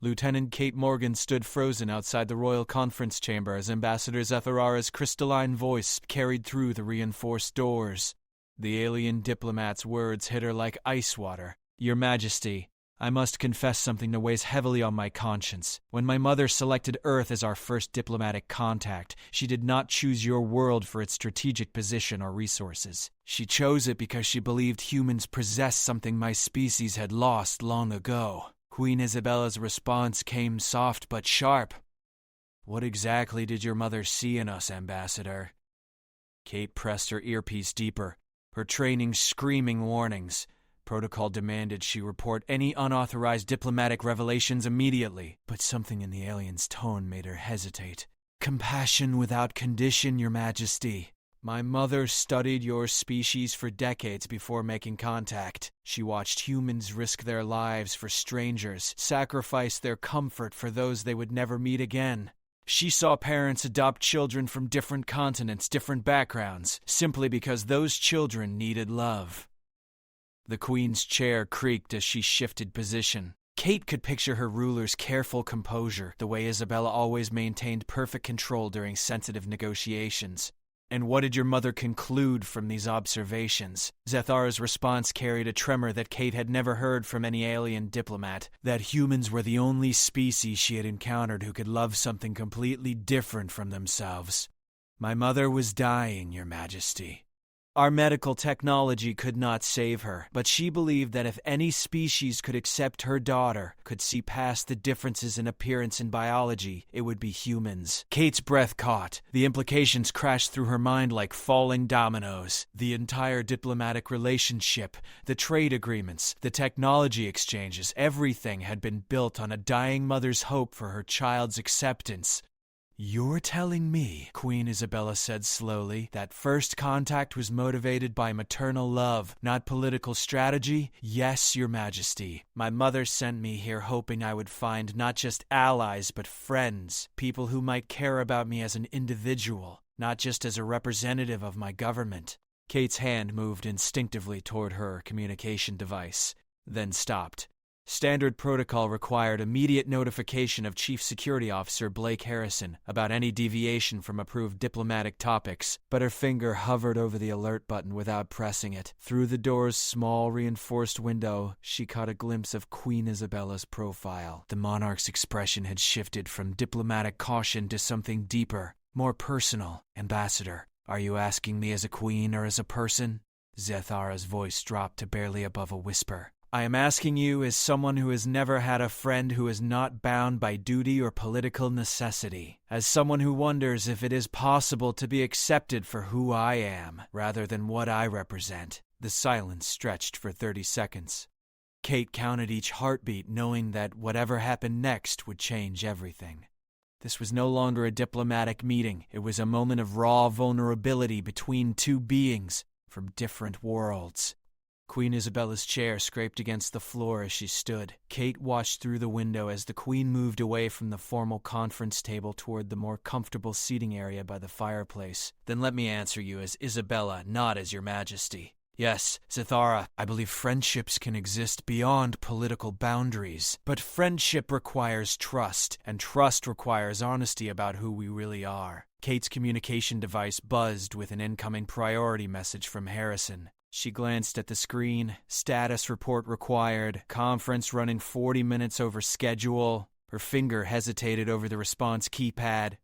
Lieutenant Kate Morgan stood frozen outside the royal conference chamber as Ambassador Zethara's crystalline voice carried through the reinforced doors. The alien diplomat's words hit her like ice water. "Your Majesty, I must confess something that weighs heavily on my conscience. When my mother selected Earth as our first diplomatic contact, she did not choose your world for its strategic position or resources. She chose it because she believed humans possessed something my species had lost long ago." Queen Isabella's response came soft but sharp. "What exactly did your mother see in us, Ambassador?" Kate pressed her earpiece deeper, her training screaming warnings. Protocol demanded she report any unauthorized diplomatic revelations immediately, but something in the alien's tone made her hesitate. "Compassion without condition, Your Majesty. My mother studied your species for decades before making contact. She watched humans risk their lives for strangers, sacrifice their comfort for those they would never meet again. She saw parents adopt children from different continents, different backgrounds, simply because those children needed love." The Queen's chair creaked as she shifted position. Kate could picture her ruler's careful composure, the way Isabella always maintained perfect control during sensitive negotiations. "And what did your mother conclude from these observations?" Zethara's response carried a tremor that Kate had never heard from any alien diplomat, that humans were the only species she had encountered who could love something completely different from themselves. "My mother was dying, Your Majesty. Our medical technology could not save her, but she believed that if any species could accept her daughter, could see past the differences in appearance and biology, it would be humans." Kate's breath caught. The implications crashed through her mind like falling dominoes. The entire diplomatic relationship, the trade agreements, the technology exchanges, everything had been built on a dying mother's hope for her child's acceptance. "You're telling me," Queen Isabella said slowly, "that first contact was motivated by maternal love, not political strategy?" "Yes, Your Majesty. My mother sent me here hoping I would find not just allies but friends, people who might care about me as an individual, not just as a representative of my government." Kate's hand moved instinctively toward her communication device, then stopped. Standard protocol required immediate notification of Chief Security Officer Blake Harrison about any deviation from approved diplomatic topics, but her finger hovered over the alert button without pressing it. Through the door's small reinforced window, she caught a glimpse of Queen Isabella's profile. The monarch's expression had shifted from diplomatic caution to something deeper, more personal. "Ambassador, are you asking me as a queen or as a person?" Zethara's voice dropped to barely above a whisper. "I am asking you as someone who has never had a friend who is not bound by duty or political necessity, as someone who wonders if it is possible to be accepted for who I am, rather than what I represent." The silence stretched for 30 seconds. Kate counted each heartbeat, knowing that whatever happened next would change everything. This was no longer a diplomatic meeting. It was a moment of raw vulnerability between two beings from different worlds. Queen Isabella's chair scraped against the floor as she stood. Kate watched through the window as the Queen moved away from the formal conference table toward the more comfortable seating area by the fireplace. "Then let me answer you as Isabella, not as Your Majesty. Yes, Zethara, I believe friendships can exist beyond political boundaries. But friendship requires trust, and trust requires honesty about who we really are." Kate's communication device buzzed with an incoming priority message from Harrison. She glanced at the screen. Status report required. Conference running 40 minutes over schedule. Her finger hesitated over the response keypad.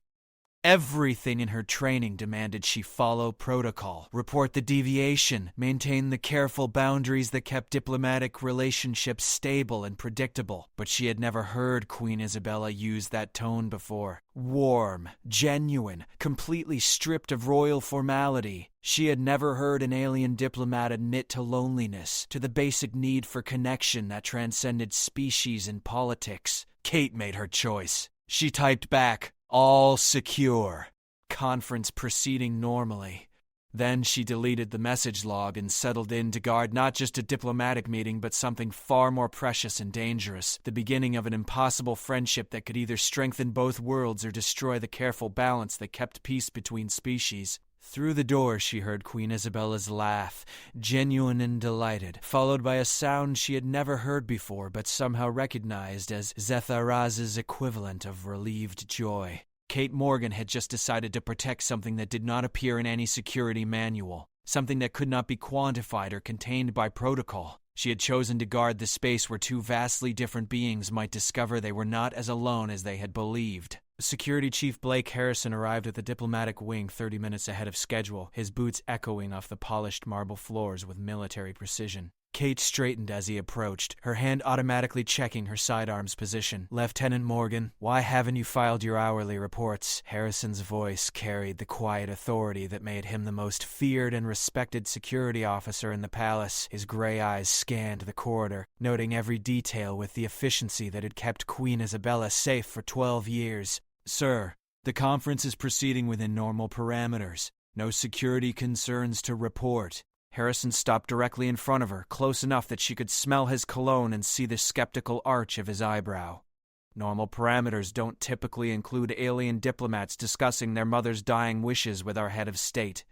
Everything in her training demanded she follow protocol, report the deviation, maintain the careful boundaries that kept diplomatic relationships stable and predictable. But she had never heard Queen Isabella use that tone before. Warm, genuine, completely stripped of royal formality. She had never heard an alien diplomat admit to loneliness, to the basic need for connection that transcended species and politics. Kate made her choice. She typed back, "All secure." Conference proceeding normally. Then she deleted the message log and settled in to guard not just a diplomatic meeting, but something far more precious and dangerous. The beginning of an impossible friendship that could either strengthen both worlds or destroy the careful balance that kept peace between species. Through the door she heard Queen Isabella's laugh, genuine and delighted, followed by a sound she had never heard before but somehow recognized as Zetharaz's equivalent of relieved joy. Kate Morgan had just decided to protect something that did not appear in any security manual, something that could not be quantified or contained by protocol. She had chosen to guard the space where two vastly different beings might discover they were not as alone as they had believed. Security Chief Blake Harrison arrived at the diplomatic wing 30 minutes ahead of schedule, his boots echoing off the polished marble floors with military precision. Kate straightened as he approached, her hand automatically checking her sidearm's position. "Lieutenant Morgan, why haven't you filed your hourly reports?" Harrison's voice carried the quiet authority that made him the most feared and respected security officer in the palace. His gray eyes scanned the corridor, noting every detail with the efficiency that had kept Queen Isabella safe for 12 years. "Sir, the conference is proceeding within normal parameters. No security concerns to report." Harrison stopped directly in front of her, close enough that she could smell his cologne and see the skeptical arch of his eyebrow. "Normal parameters don't typically include alien diplomats discussing their mother's dying wishes with our head of state."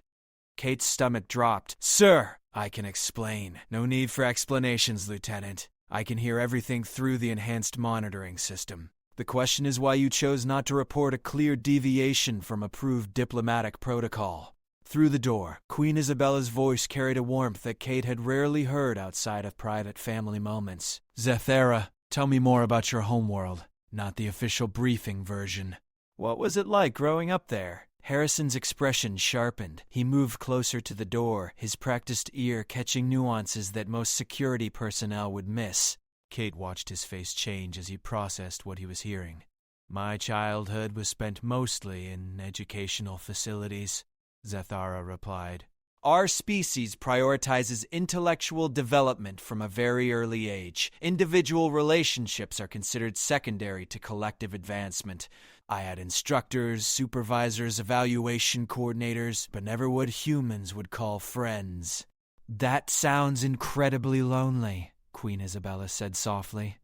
Kate's stomach dropped. "Sir, I can explain." "No need for explanations, Lieutenant. I can hear everything through the enhanced monitoring system. The question is why you chose not to report a clear deviation from approved diplomatic protocol." Through the door, Queen Isabella's voice carried a warmth that Kate had rarely heard outside of private family moments. "Zethara, tell me more about your homeworld, not the official briefing version. What was it like growing up there?" Harrison's expression sharpened. He moved closer to the door, his practiced ear catching nuances that most security personnel would miss. Kate watched his face change as he processed what he was hearing. "My childhood was spent mostly in educational facilities," Zethara replied. "Our species prioritizes intellectual development from a very early age. Individual relationships are considered secondary to collective advancement. I had instructors, supervisors, evaluation coordinators, but never what humans would call friends." "That sounds incredibly lonely," Queen Isabella said softly.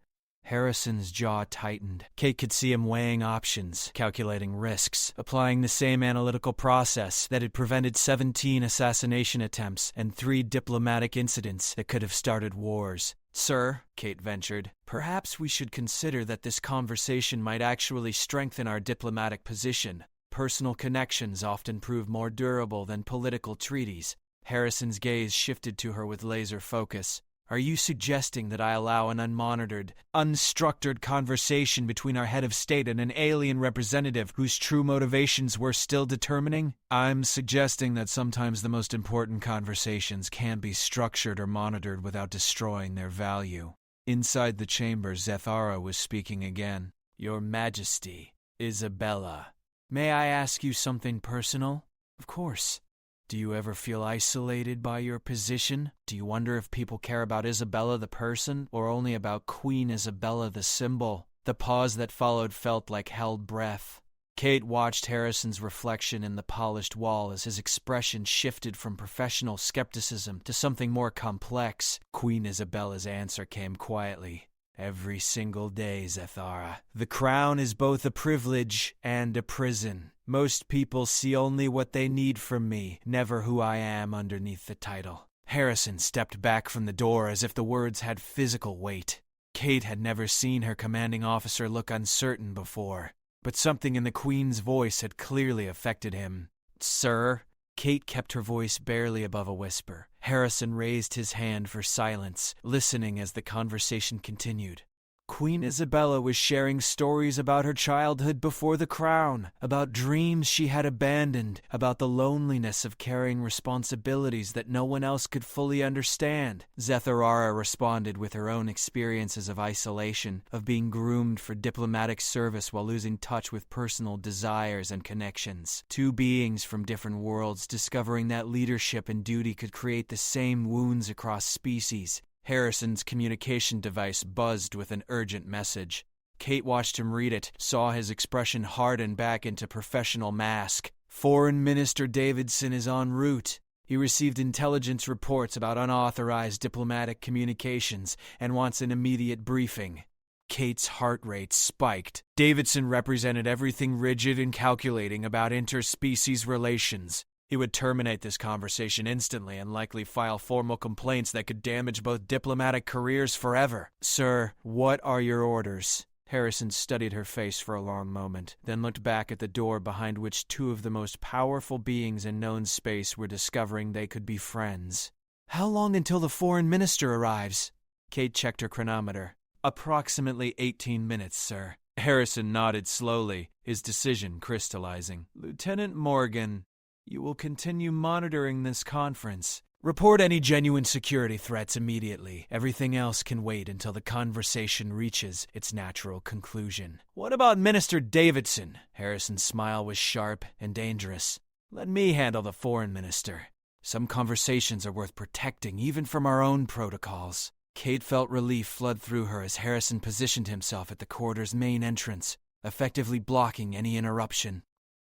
Harrison's jaw tightened. Kate could see him weighing options, calculating risks, applying the same analytical process that had prevented 17 assassination attempts and 3 diplomatic incidents that could have started wars. "Sir," Kate ventured, "perhaps we should consider that this conversation might actually strengthen our diplomatic position. Personal connections often prove more durable than political treaties." Harrison's gaze shifted to her with laser focus. "Are you suggesting that I allow an unmonitored, unstructured conversation between our head of state and an alien representative whose true motivations we're still determining?" "I'm suggesting that sometimes the most important conversations can't be structured or monitored without destroying their value." Inside the chamber, Zethara was speaking again. "Your Majesty, Isabella, may I ask you something personal?" "Of course." "Do you ever feel isolated by your position? Do you wonder if people care about Isabella the person, or only about Queen Isabella the symbol?" The pause that followed felt like held breath. Kate watched Harrison's reflection in the polished wall as his expression shifted from professional skepticism to something more complex. Queen Isabella's answer came quietly. "Every single day, Zethara. The crown is both a privilege and a prison. Most people see only what they need from me, never who I am underneath the title." Harrison stepped back from the door as if the words had physical weight. Kate had never seen her commanding officer look uncertain before, but something in the Queen's voice had clearly affected him. "Sir?" Kate kept her voice barely above a whisper. Harrison raised his hand for silence, listening as the conversation continued. Queen Isabella was sharing stories about her childhood before the crown, about dreams she had abandoned, about the loneliness of carrying responsibilities that no one else could fully understand. Zetharara responded with her own experiences of isolation, of being groomed for diplomatic service while losing touch with personal desires and connections. Two beings from different worlds discovering that leadership and duty could create the same wounds across species. Harrison's communication device buzzed with an urgent message. Kate watched him read it, saw his expression harden back into professional mask. "Foreign Minister Davidson is en route. He received intelligence reports about unauthorized diplomatic communications and wants an immediate briefing." Kate's heart rate spiked. Davidson represented everything rigid and calculating about interspecies relations. He would terminate this conversation instantly and likely file formal complaints that could damage both diplomatic careers forever. "Sir, what are your orders?" Harrison studied her face for a long moment, then looked back at the door behind which two of the most powerful beings in known space were discovering they could be friends. "How long until the foreign minister arrives?" Kate checked her chronometer. "Approximately 18 minutes, sir." Harrison nodded slowly, his decision crystallizing. "Lieutenant Morgan, you will continue monitoring this conference. Report any genuine security threats immediately. Everything else can wait until the conversation reaches its natural conclusion." "What about Minister Davidson?" Harrison's smile was sharp and dangerous. "Let me handle the foreign minister. Some conversations are worth protecting, even from our own protocols." Kate felt relief flood through her as Harrison positioned himself at the corridor's main entrance, effectively blocking any interruption.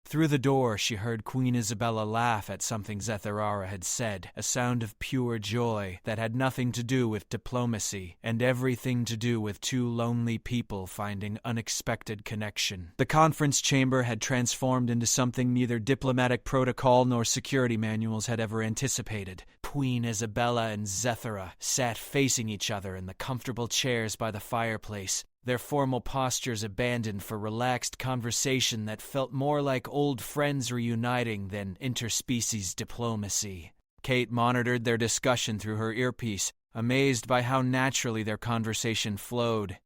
Through the door, she heard Queen Isabella laugh at something Zetharara had said, a sound of pure joy that had nothing to do with diplomacy and everything to do with two lonely people finding unexpected connection. The conference chamber had transformed into something neither diplomatic protocol nor security manuals had ever anticipated. Queen Isabella and Zethara sat facing each other in the comfortable chairs by the fireplace, their formal postures abandoned for relaxed conversation that felt more like old friends reuniting than interspecies diplomacy. Kate monitored their discussion through her earpiece, amazed by how naturally their conversation flowed.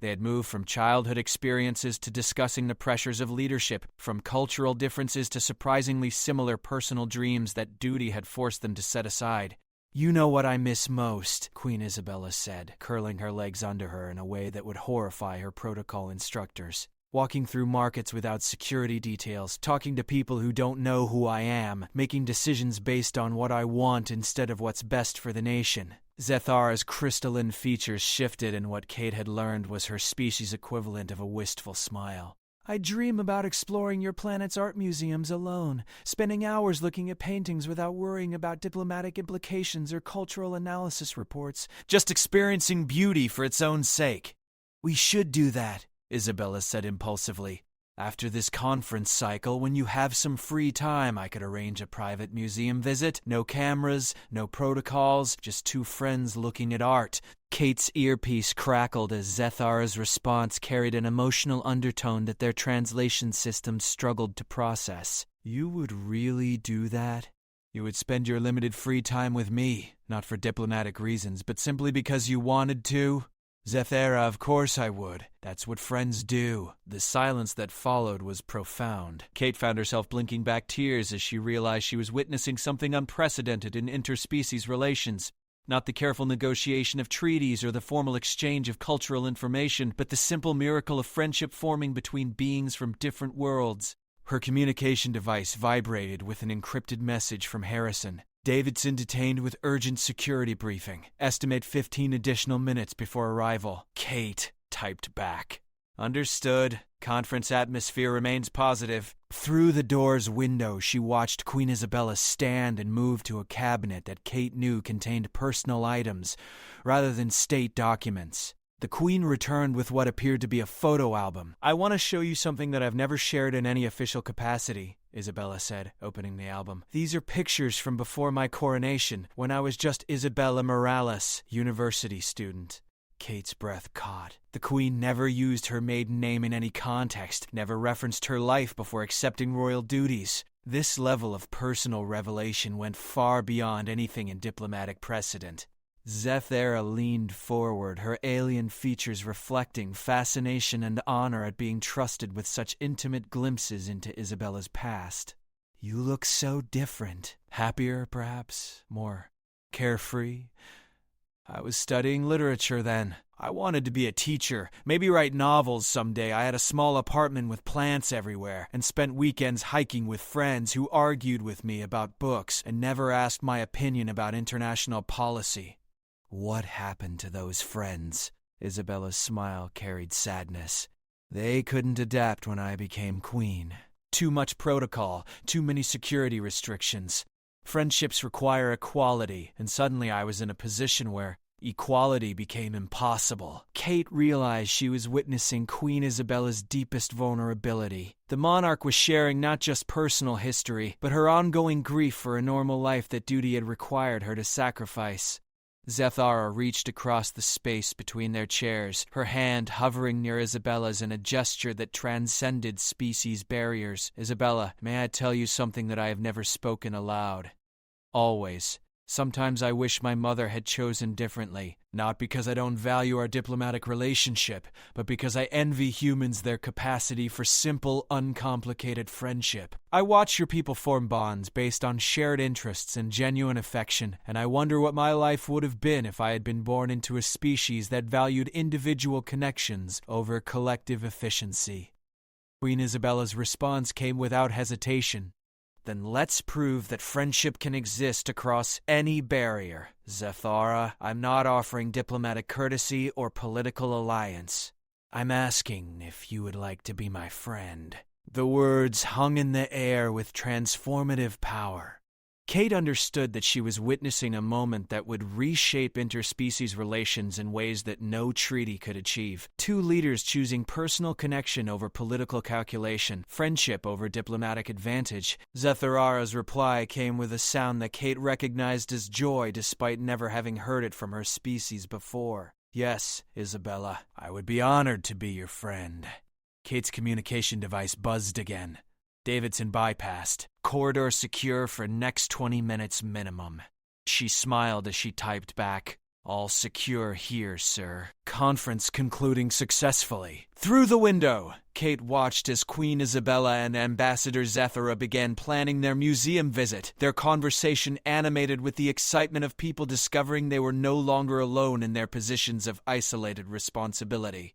They had moved from childhood experiences to discussing the pressures of leadership, from cultural differences to surprisingly similar personal dreams that duty had forced them to set aside. "You know what I miss most," Queen Isabella said, curling her legs under her in a way that would horrify her protocol instructors. "Walking through markets without security details, talking to people who don't know who I am, making decisions based on what I want instead of what's best for the nation." Zethara's crystalline features shifted, and what Kate had learned was her species equivalent of a wistful smile. "I dream about exploring your planet's art museums alone, spending hours looking at paintings without worrying about diplomatic implications or cultural analysis reports, just experiencing beauty for its own sake." "We should do that," Isabella said impulsively. "After this conference cycle, when you have some free time, I could arrange a private museum visit. No cameras, no protocols, just two friends looking at art." Kate's earpiece crackled as Zethara's response carried an emotional undertone that their translation system struggled to process. "You would really do that? You would spend your limited free time with me, not for diplomatic reasons, but simply because you wanted to?" "Zethara, of course I would. That's what friends do." The silence that followed was profound. Kate found herself blinking back tears as she realized she was witnessing something unprecedented in interspecies relations. Not the careful negotiation of treaties or the formal exchange of cultural information, but the simple miracle of friendship forming between beings from different worlds. Her communication device vibrated with an encrypted message from Harrison. "Davidson detained with urgent security briefing. Estimate 15 additional minutes before arrival." Kate typed back. "Understood. Conference atmosphere remains positive." Through the door's window, she watched Queen Isabella stand and move to a cabinet that Kate knew contained personal items rather than state documents. The Queen returned with what appeared to be a photo album. "I want to show you something that I've never shared in any official capacity," Isabella said, opening the album. "These are pictures from before my coronation, when I was just Isabella Morales, university student." Kate's breath caught. The Queen never used her maiden name in any context, never referenced her life before accepting royal duties. This level of personal revelation went far beyond anything in diplomatic precedent. Zethara leaned forward, her alien features reflecting fascination and honor at being trusted with such intimate glimpses into Isabella's past. "You look so different. Happier, perhaps? More carefree?" "I was studying literature then. I wanted to be a teacher, maybe write novels someday. I had a small apartment with plants everywhere, and spent weekends hiking with friends who argued with me about books and never asked my opinion about international policy." "What happened to those friends?" Isabella's smile carried sadness. "They couldn't adapt when I became queen. Too much protocol, too many security restrictions. Friendships require equality, and suddenly I was in a position where, Equality became impossible. Kate realized she was witnessing Queen Isabella's deepest vulnerability. The monarch was sharing not just personal history, but her ongoing grief for a normal life that duty had required her to sacrifice. Zethara reached across the space between their chairs, her hand hovering near Isabella's in a gesture that transcended species barriers. "Isabella, may I tell you something that I have never spoken aloud? Always. Sometimes I wish my mother had chosen differently, not because I don't value our diplomatic relationship, but because I envy humans their capacity for simple, uncomplicated friendship. I watch your people form bonds based on shared interests and genuine affection, and I wonder what my life would have been if I had been born into a species that valued individual connections over collective efficiency." Queen Isabella's response came without hesitation. "Then let's prove that friendship can exist across any barrier. Zethara, I'm not offering diplomatic courtesy or political alliance. I'm asking if you would like to be my friend." The words hung in the air with transformative power. Kate understood that she was witnessing a moment that would reshape interspecies relations in ways that no treaty could achieve. Two leaders choosing personal connection over political calculation, friendship over diplomatic advantage. Zethara's reply came with a sound that Kate recognized as joy despite never having heard it from her species before. "Yes, Isabella, I would be honored to be your friend." Kate's communication device buzzed again. Davidson bypassed. "Corridor secure for next 20 minutes minimum." She smiled as she typed back, "All secure here, sir." Conference concluding successfully. Through the window, Kate watched as Queen Isabella and Ambassador Zethara began planning their museum visit, their conversation animated with the excitement of people discovering they were no longer alone in their positions of isolated responsibility.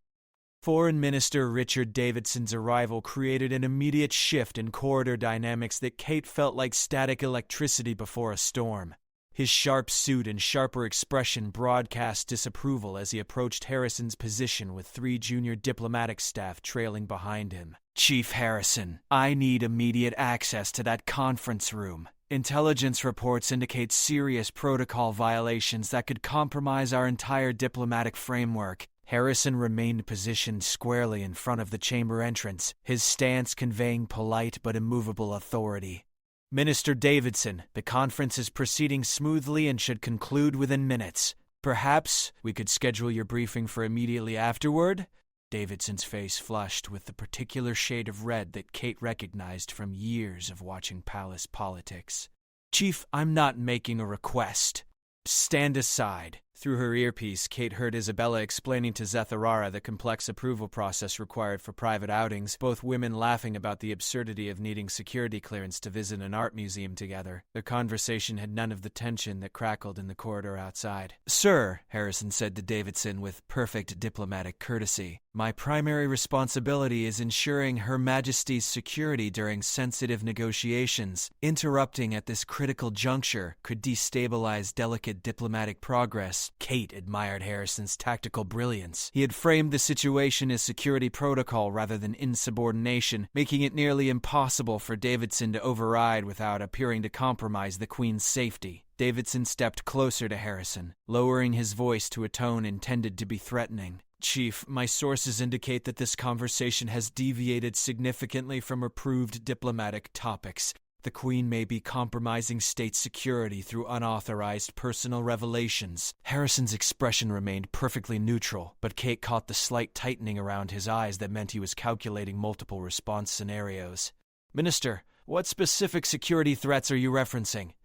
Foreign Minister Richard Davidson's arrival created an immediate shift in corridor dynamics that Kate felt like static electricity before a storm. His sharp suit and sharper expression broadcast disapproval as he approached Harrison's position with 3 junior diplomatic staff trailing behind him. "Chief Harrison, I need immediate access to that conference room. Intelligence reports indicate serious protocol violations that could compromise our entire diplomatic framework." Harrison remained positioned squarely in front of the chamber entrance, his stance conveying polite but immovable authority. "Minister Davidson, the conference is proceeding smoothly and should conclude within minutes. Perhaps we could schedule your briefing for immediately afterward?" Davidson's face flushed with the particular shade of red that Kate recognized from years of watching palace politics. "Chief, I'm not making a request. Stand aside." Through her earpiece, Kate heard Isabella explaining to Zethara the complex approval process required for private outings, both women laughing about the absurdity of needing security clearance to visit an art museum together. Their conversation had none of the tension that crackled in the corridor outside. "Sir," Harrison said to Davidson with perfect diplomatic courtesy, "my primary responsibility is ensuring Her Majesty's security during sensitive negotiations. Interrupting at this critical juncture could destabilize delicate diplomatic progress." Kate admired Harrison's tactical brilliance. He had framed the situation as security protocol rather than insubordination, making it nearly impossible for Davidson to override without appearing to compromise the Queen's safety. Davidson stepped closer to Harrison, lowering his voice to a tone intended to be threatening. "Chief, my sources indicate that this conversation has deviated significantly from approved diplomatic topics. The Queen may be compromising state security through unauthorized personal revelations." Harrison's expression remained perfectly neutral, but Kate caught the slight tightening around his eyes that meant he was calculating multiple response scenarios. "Minister, what specific security threats are you referencing?"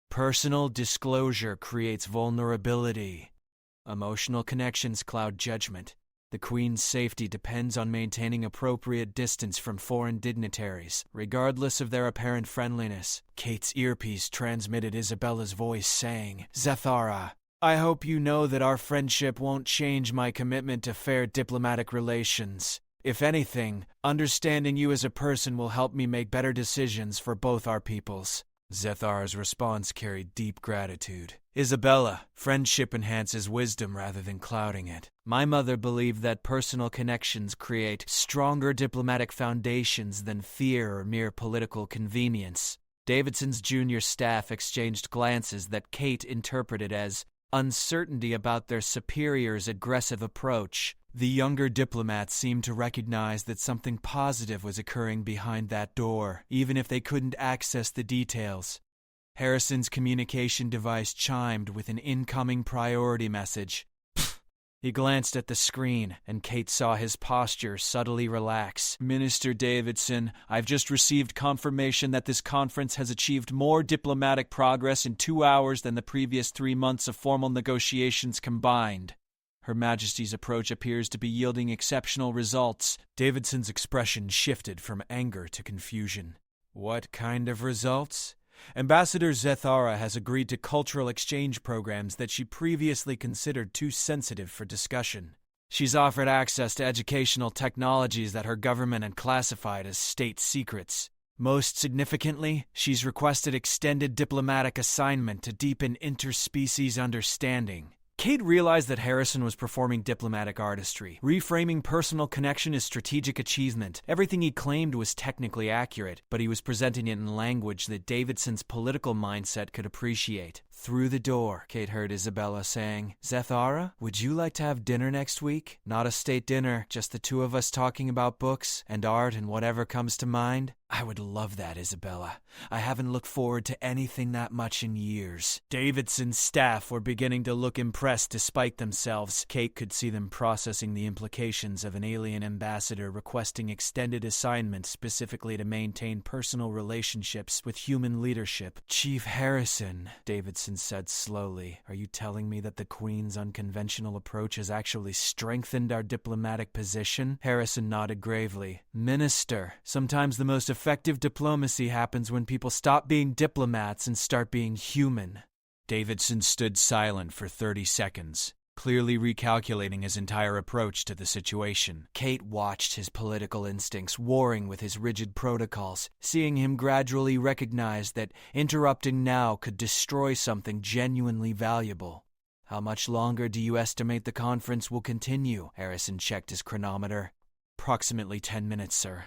"Personal disclosure creates vulnerability. Emotional connections cloud judgment. The Queen's safety depends on maintaining appropriate distance from foreign dignitaries, regardless of their apparent friendliness." Kate's earpiece transmitted Isabella's voice saying, "Zethara, I hope you know that our friendship won't change my commitment to fair diplomatic relations. If anything, understanding you as a person will help me make better decisions for both our peoples." Zethara's response carried deep gratitude. "Isabella, friendship enhances wisdom rather than clouding it. My mother believed that personal connections create stronger diplomatic foundations than fear or mere political convenience." Davidson's junior staff exchanged glances that Kate interpreted as uncertainty about their superior's aggressive approach. The younger diplomats seemed to recognize that something positive was occurring behind that door, even if they couldn't access the details. Harrison's communication device chimed with an incoming priority message. He glanced at the screen, and Kate saw his posture subtly relax. Minister Davidson, I've just received confirmation that this conference has achieved more diplomatic progress in 2 hours than the previous 3 months of formal negotiations combined. Her Majesty's approach appears to be yielding exceptional results. Davidson's expression shifted from anger to confusion. What kind of results? Ambassador Zethara has agreed to cultural exchange programs that she previously considered too sensitive for discussion. She's offered access to educational technologies that her government had classified as state secrets. Most significantly, she's requested extended diplomatic assignment to deepen interspecies understanding. Kate realized that Harrison was performing diplomatic artistry, reframing personal connection as strategic achievement. Everything he claimed was technically accurate, but he was presenting it in language that Davidson's political mindset could appreciate. Through the door, Kate heard Isabella saying, Zethara, would you like to have dinner next week? Not a state dinner, just the two of us talking about books and art and whatever comes to mind. I would love that, Isabella. I haven't looked forward to anything that much in years. Davidson's staff were beginning to look impressed despite themselves. Kate could see them processing the implications of an alien ambassador requesting extended assignments specifically to maintain personal relationships with human leadership. Chief Harrison, Davidson said slowly, are you telling me that the Queen's unconventional approach has actually strengthened our diplomatic position? Harrison nodded gravely. Minister, sometimes the most effective diplomacy happens when people stop being diplomats and start being human. Davidson stood silent for 30 seconds, clearly recalculating his entire approach to the situation. Kate watched his political instincts warring with his rigid protocols, seeing him gradually recognize that interrupting now could destroy something genuinely valuable. How much longer do you estimate the conference will continue? Harrison checked his chronometer. Approximately 10 minutes, sir.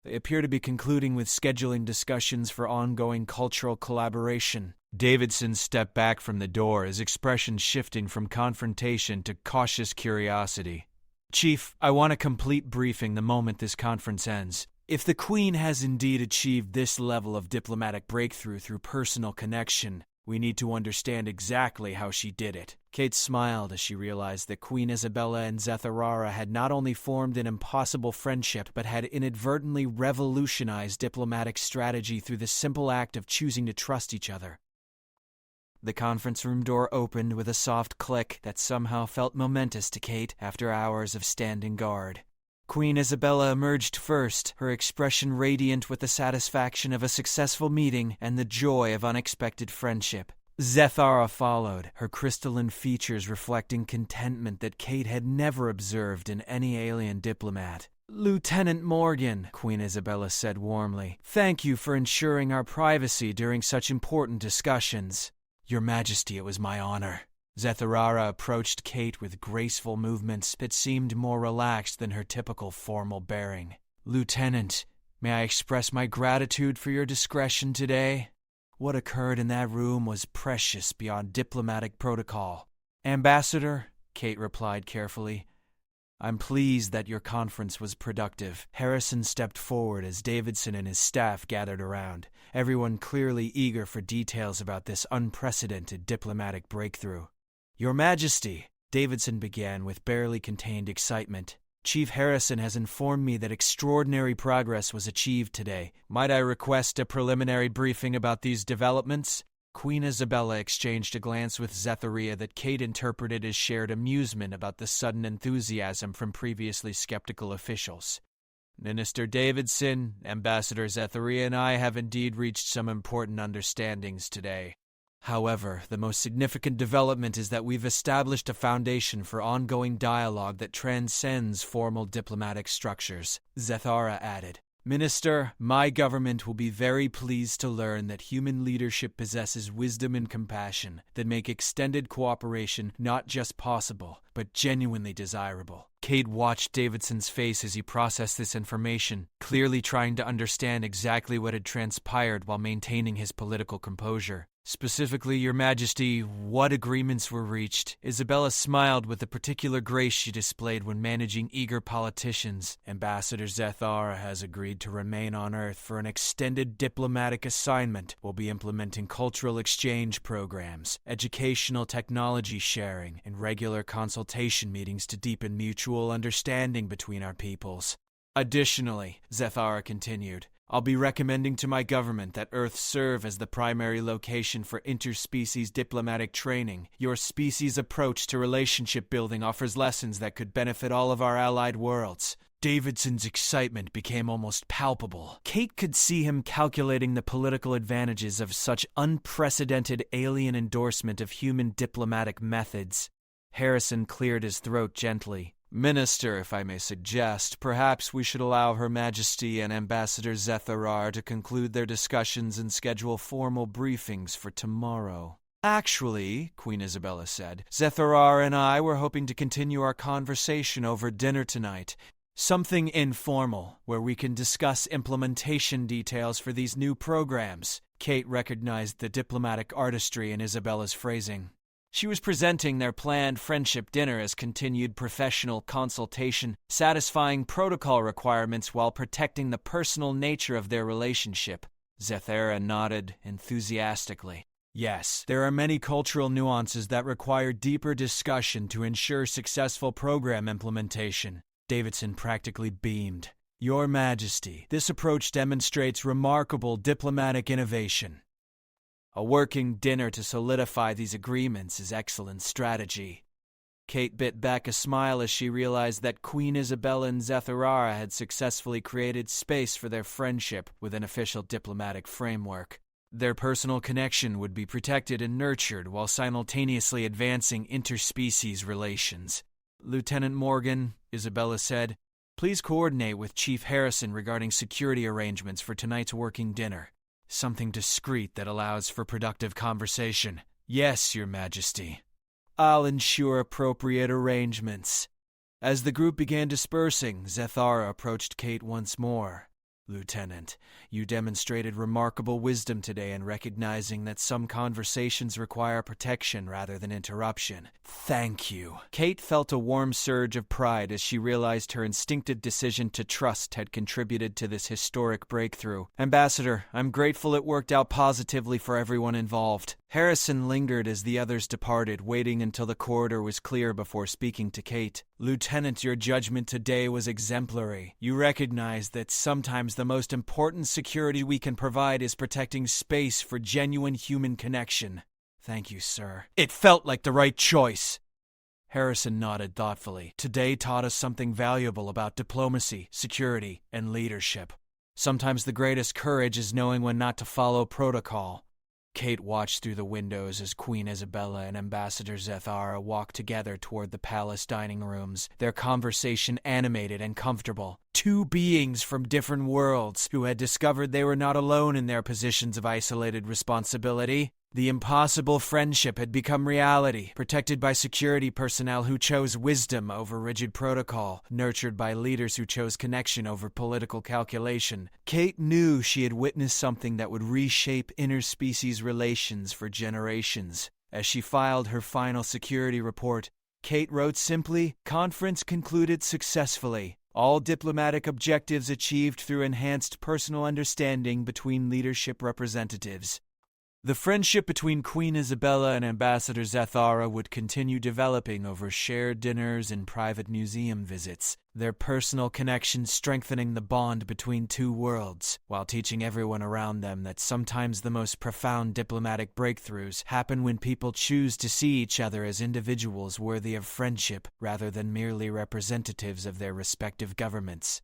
They appear to be concluding with scheduling discussions for ongoing cultural collaboration. Davidson stepped back from the door, his expression shifting from confrontation to cautious curiosity. Chief, I want a complete briefing the moment this conference ends. If the Queen has indeed achieved this level of diplomatic breakthrough through personal connection, we need to understand exactly how she did it. Kate smiled as she realized that Queen Isabella and Zethara had not only formed an impossible friendship, but had inadvertently revolutionized diplomatic strategy through the simple act of choosing to trust each other. The conference room door opened with a soft click that somehow felt momentous to Kate after hours of standing guard. Queen Isabella emerged first, her expression radiant with the satisfaction of a successful meeting and the joy of unexpected friendship. Zethara followed, her crystalline features reflecting contentment that Kate had never observed in any alien diplomat. Lieutenant Morgan, Queen Isabella said warmly, thank you for ensuring our privacy during such important discussions. Your Majesty, it was my honor. Zethara approached Kate with graceful movements that seemed more relaxed than her typical formal bearing. Lieutenant, may I express my gratitude for your discretion today? What occurred in that room was precious beyond diplomatic protocol. Ambassador, Kate replied carefully, I'm pleased that your conference was productive. Harrison stepped forward as Davidson and his staff gathered around, everyone clearly eager for details about this unprecedented diplomatic breakthrough. Your Majesty, Davidson began with barely contained excitement. Chief Harrison has informed me that extraordinary progress was achieved today. Might I request a preliminary briefing about these developments? Queen Isabella exchanged a glance with Zethara that Kate interpreted as shared amusement about the sudden enthusiasm from previously skeptical officials. Minister Davidson, Ambassador Zethara, and I have indeed reached some important understandings today. However, the most significant development is that we've established a foundation for ongoing dialogue that transcends formal diplomatic structures, Zethara added. Minister, my government will be very pleased to learn that human leadership possesses wisdom and compassion that make extended cooperation not just possible, but genuinely desirable. Kate watched Davidson's face as he processed this information, clearly trying to understand exactly what had transpired while maintaining his political composure. Specifically, Your Majesty, what agreements were reached? Isabella smiled with the particular grace she displayed when managing eager politicians. Ambassador Zethara has agreed to remain on Earth for an extended diplomatic assignment. We'll be implementing cultural exchange programs, educational technology sharing, and regular consultation meetings to deepen mutual understanding between our peoples. Additionally, Zethara continued, I'll be recommending to my government that Earth serve as the primary location for interspecies diplomatic training. Your species' approach to relationship building offers lessons that could benefit all of our allied worlds. Davidson's excitement became almost palpable. Kate could see him calculating the political advantages of such unprecedented alien endorsement of human diplomatic methods. Harrison cleared his throat gently. Minister, if I may suggest, perhaps we should allow Her Majesty and Ambassador Zetharar to conclude their discussions and schedule formal briefings for tomorrow. Actually, Queen Isabella said, Zetharar and I were hoping to continue our conversation over dinner tonight. Something informal, where we can discuss implementation details for these new programs. Kate recognized the diplomatic artistry in Isabella's phrasing. She was presenting their planned friendship dinner as continued professional consultation, satisfying protocol requirements while protecting the personal nature of their relationship. Zethara nodded enthusiastically. Yes, there are many cultural nuances that require deeper discussion to ensure successful program implementation. Davidson practically beamed. Your Majesty, this approach demonstrates remarkable diplomatic innovation. A working dinner to solidify these agreements is excellent strategy. Kate bit back a smile as she realized that Queen Isabella and Zetharara had successfully created space for their friendship with an official diplomatic framework. Their personal connection would be protected and nurtured while simultaneously advancing interspecies relations. Lieutenant Morgan, Isabella said, please coordinate with Chief Harrison regarding security arrangements for tonight's working dinner. Something discreet that allows for productive conversation. Yes, Your Majesty. I'll ensure appropriate arrangements. As the group began dispersing, Zethara approached Kate once more. Lieutenant, you demonstrated remarkable wisdom today in recognizing that some conversations require protection rather than interruption. Thank you. Kate felt a warm surge of pride as she realized her instinctive decision to trust had contributed to this historic breakthrough. Ambassador, I'm grateful it worked out positively for everyone involved. Harrison lingered as the others departed, waiting until the corridor was clear before speaking to Kate. Lieutenant, your judgment today was exemplary. You recognized that sometimes the most important security we can provide is protecting space for genuine human connection. Thank you, sir. It felt like the right choice. Harrison nodded thoughtfully. Today taught us something valuable about diplomacy, security, and leadership. Sometimes the greatest courage is knowing when not to follow protocol. Kate watched through the windows as Queen Isabella and Ambassador Zethara walked together toward the palace dining rooms, their conversation animated and comfortable. Two beings from different worlds who had discovered they were not alone in their positions of isolated responsibility. The impossible friendship had become reality, protected by security personnel who chose wisdom over rigid protocol, nurtured by leaders who chose connection over political calculation. Kate knew she had witnessed something that would reshape interspecies relations for generations. As she filed her final security report, Kate wrote simply, "Conference concluded successfully. All diplomatic objectives achieved through enhanced personal understanding between leadership representatives." The friendship between Queen Isabella and Ambassador Zethara would continue developing over shared dinners and private museum visits, their personal connection strengthening the bond between two worlds, while teaching everyone around them that sometimes the most profound diplomatic breakthroughs happen when people choose to see each other as individuals worthy of friendship rather than merely representatives of their respective governments.